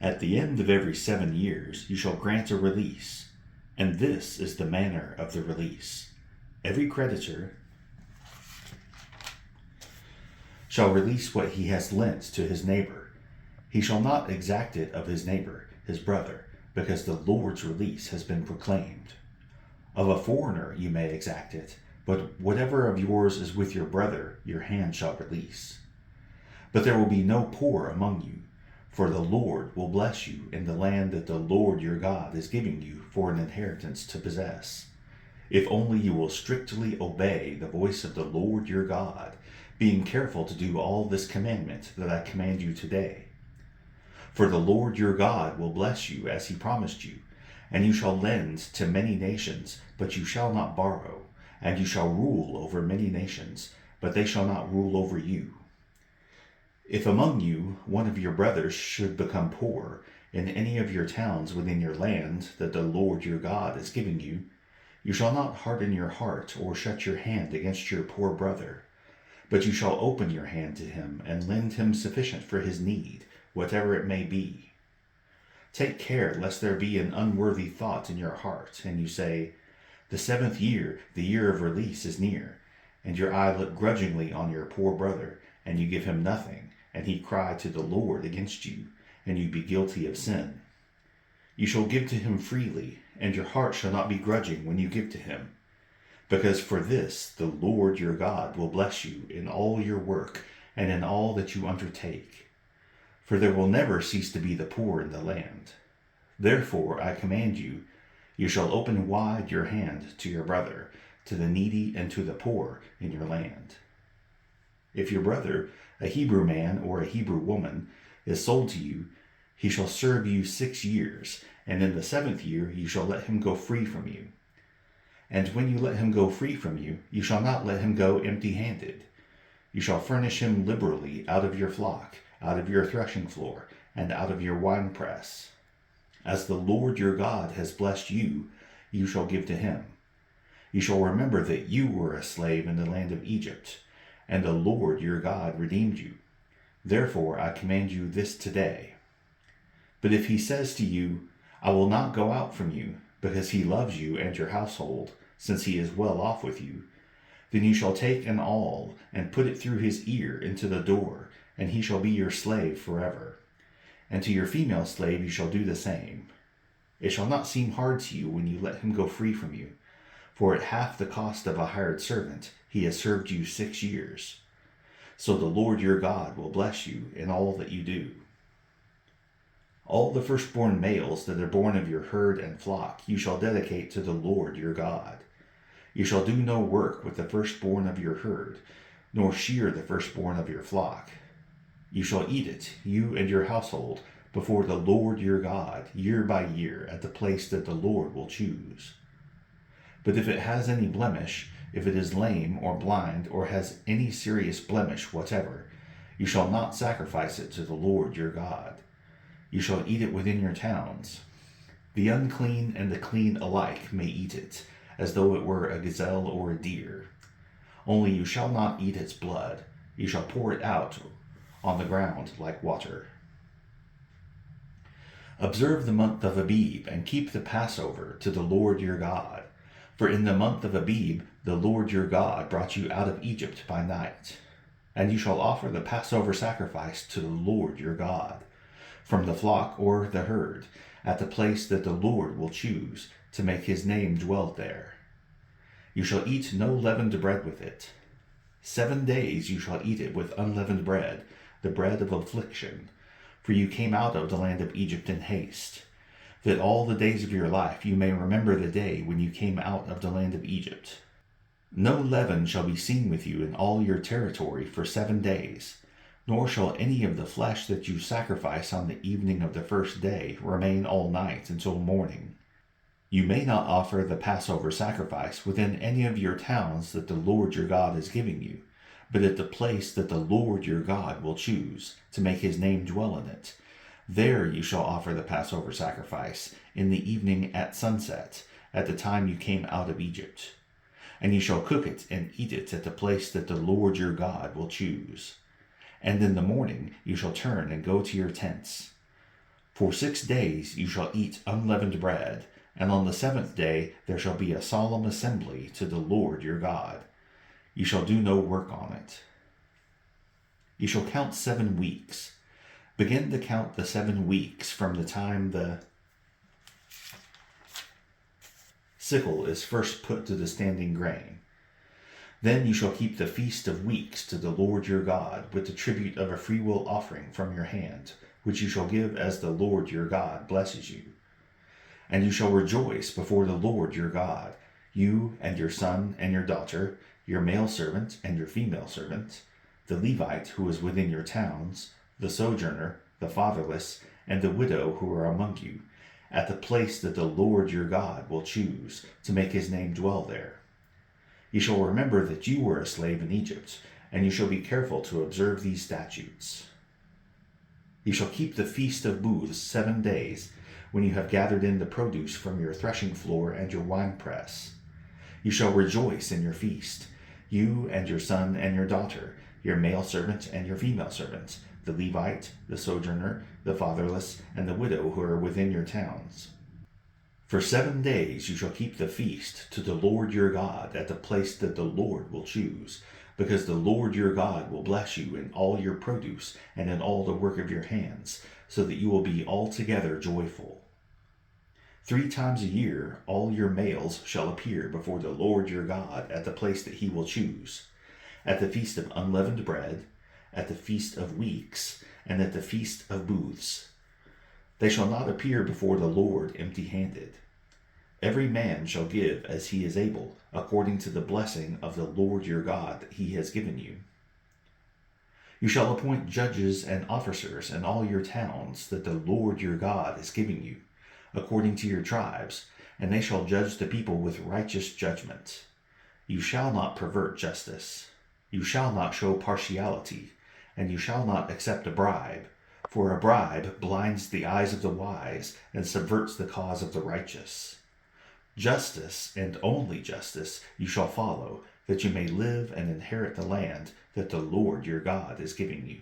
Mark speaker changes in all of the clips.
Speaker 1: At the end of every 7 years you shall grant a release, and this is the manner of the release. Every creditor shall release what he has lent to his neighbor. He shall not exact it of his neighbor, his brother, because the Lord's release has been proclaimed. Of a foreigner you may exact it, but whatever of yours is with your brother, your hand shall release. But there will be no poor among you, for the Lord will bless you in the land that the Lord your God is giving you for an inheritance to possess, if only you will strictly obey the voice of the Lord your God, being careful to do all this commandment that I command you today. For the Lord your God will bless you as he promised you, and you shall lend to many nations, but you shall not borrow, and you shall rule over many nations, but they shall not rule over you. If among you one of your brothers should become poor in any of your towns within your land that the Lord your God is giving you, you shall not harden your heart or shut your hand against your poor brother, but you shall open your hand to him and lend him sufficient for his need, whatever it may be. Take care lest there be an unworthy thought in your heart, and you say, the 7th year, the year of release, is near, and your eye look grudgingly on your poor brother, and you give him nothing, and he cry to the Lord against you, and you be guilty of sin. You shall give to him freely, and your heart shall not be grudging when you give to him. Because for this the Lord your God will bless you in all your work and in all that you undertake. For there will never cease to be the poor in the land. Therefore I command you, you shall open wide your hand to your brother, to the needy and to the poor in your land. If your brother, a Hebrew man or a Hebrew woman, is sold to you, he shall serve you 6 years, and in the 7th year you shall let him go free from you. And when you let him go free from you, you shall not let him go empty-handed. You shall furnish him liberally out of your flock, out of your threshing floor, and out of your winepress. As the Lord your God has blessed you, you shall give to him. You shall remember that you were a slave in the land of Egypt, and the Lord your God redeemed you. Therefore I command you this today. But if he says to you, I will not go out from you, because he loves you and your household, since he is well off with you, then you shall take an awl and put it through his ear into the door, and he shall be your slave forever. And to your female slave you shall do the same. It shall not seem hard to you when you let him go free from you, for at half the cost of a hired servant he has served you 6 years. So the Lord your God will bless you in all that you do. All the firstborn males that are born of your herd and flock you shall dedicate to the Lord your God. You shall do no work with the firstborn of your herd, nor shear the firstborn of your flock. You shall eat it, you and your household, before the Lord your God, year by year, at the place that the Lord will choose. But if it has any blemish, if it is lame or blind, or has any serious blemish whatever, you shall not sacrifice it to the Lord your God. You shall eat it within your towns. The unclean and the clean alike may eat it, as though it were a gazelle or a deer. Only you shall not eat its blood. You shall pour it out on the ground like water. Observe the month of Abib, and keep the Passover to the Lord your God. For in the month of Abib the Lord your God brought you out of Egypt by night. And you shall offer the Passover sacrifice to the Lord your God, from the flock or the herd, at the place that the Lord will choose, to make his name dwell there. You shall eat no leavened bread with it. 7 days you shall eat it with unleavened bread, the bread of affliction, for you came out of the land of Egypt in haste, that all the days of your life you may remember the day when you came out of the land of Egypt. No leaven shall be seen with you in all your territory for 7 days, nor shall any of the flesh that you sacrifice on the evening of the first day remain all night until morning. You may not offer the Passover sacrifice within any of your towns that the Lord your God is giving you, but at the place that the Lord your God will choose, to make his name dwell in it. There you shall offer the Passover sacrifice in the evening at sunset, at the time you came out of Egypt. And you shall cook it and eat it at the place that the Lord your God will choose. And in the morning you shall turn and go to your tents. For 6 days you shall eat unleavened bread, and on the 7th day there shall be a solemn assembly to the Lord your God. You shall do no work on it. You shall count 7 weeks. Begin to count the 7 weeks from the time the sickle is first put to the standing grain. Then you shall keep the feast of weeks to the Lord your God, with the tribute of a freewill offering from your hand, which you shall give as the Lord your God blesses you. And you shall rejoice before the Lord your God, you and your son and your daughter, your male servant and your female servant, the Levite who is within your towns, the sojourner, the fatherless, and the widow who are among you, at the place that the Lord your God will choose to make his name dwell there. You shall remember that you were a slave in Egypt, and you shall be careful to observe these statutes. You shall keep the feast of booths 7 days, when you have gathered in the produce from your threshing floor and your winepress. You shall rejoice in your feast, you and your son and your daughter, your male servant and your female servant, the Levite, the sojourner, the fatherless, and the widow who are within your towns. For 7 days you shall keep the feast to the Lord your God at the place that the Lord will choose, because the Lord your God will bless you in all your produce and in all the work of your hands, so that you will be altogether joyful. 3 times a year all your males shall appear before the Lord your God at the place that he will choose, at the feast of unleavened bread, at the feast of weeks, and at the feast of booths. They shall not appear before the Lord empty-handed. Every man shall give as he is able, according to the blessing of the Lord your God that he has given you. You shall appoint judges and officers in all your towns that the Lord your God is giving you, according to your tribes, and they shall judge the people with righteous judgment. You shall not pervert justice. You shall not show partiality, and you shall not accept a bribe, for a bribe blinds the eyes of the wise and subverts the cause of the righteous. Justice, and only justice, you shall follow, that you may live and inherit the land that the Lord your God is giving you.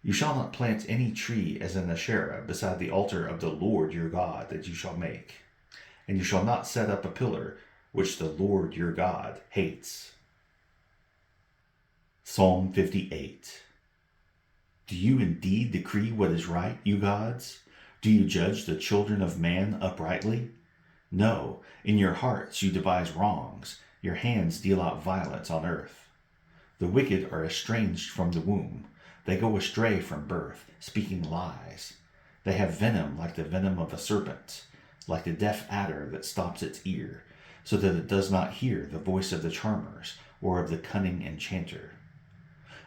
Speaker 1: You shall not plant any tree as an Asherah beside the altar of the Lord your God that you shall make, and you shall not set up a pillar which the Lord your God hates. Psalm 58. Do you indeed decree what is right, you gods? Do you judge the children of man uprightly? No, in your hearts you devise wrongs, your hands deal out violence on earth. The wicked are estranged from the womb, they go astray from birth, speaking lies. They have venom like the venom of a serpent, like the deaf adder that stops its ear, so that it does not hear the voice of the charmers or of the cunning enchanter.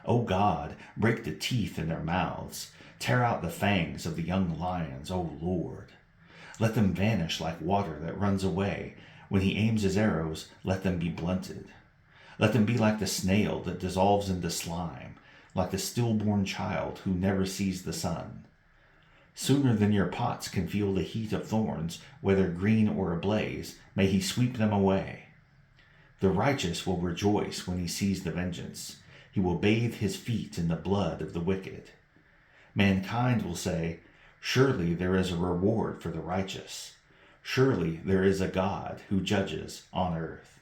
Speaker 1: O God, break the teeth in their mouths, tear out the fangs of the young lions, O Lord. Let them vanish like water that runs away. When he aims his arrows, let them be blunted. Let them be like the snail that dissolves into slime, like the stillborn child who never sees the sun. Sooner than your pots can feel the heat of thorns, whether green or ablaze, may he sweep them away. The righteous will rejoice when he sees the vengeance. He will bathe his feet in the blood of the wicked. Mankind will say, surely there is a reward for the righteous. Surely there is a God who judges on earth.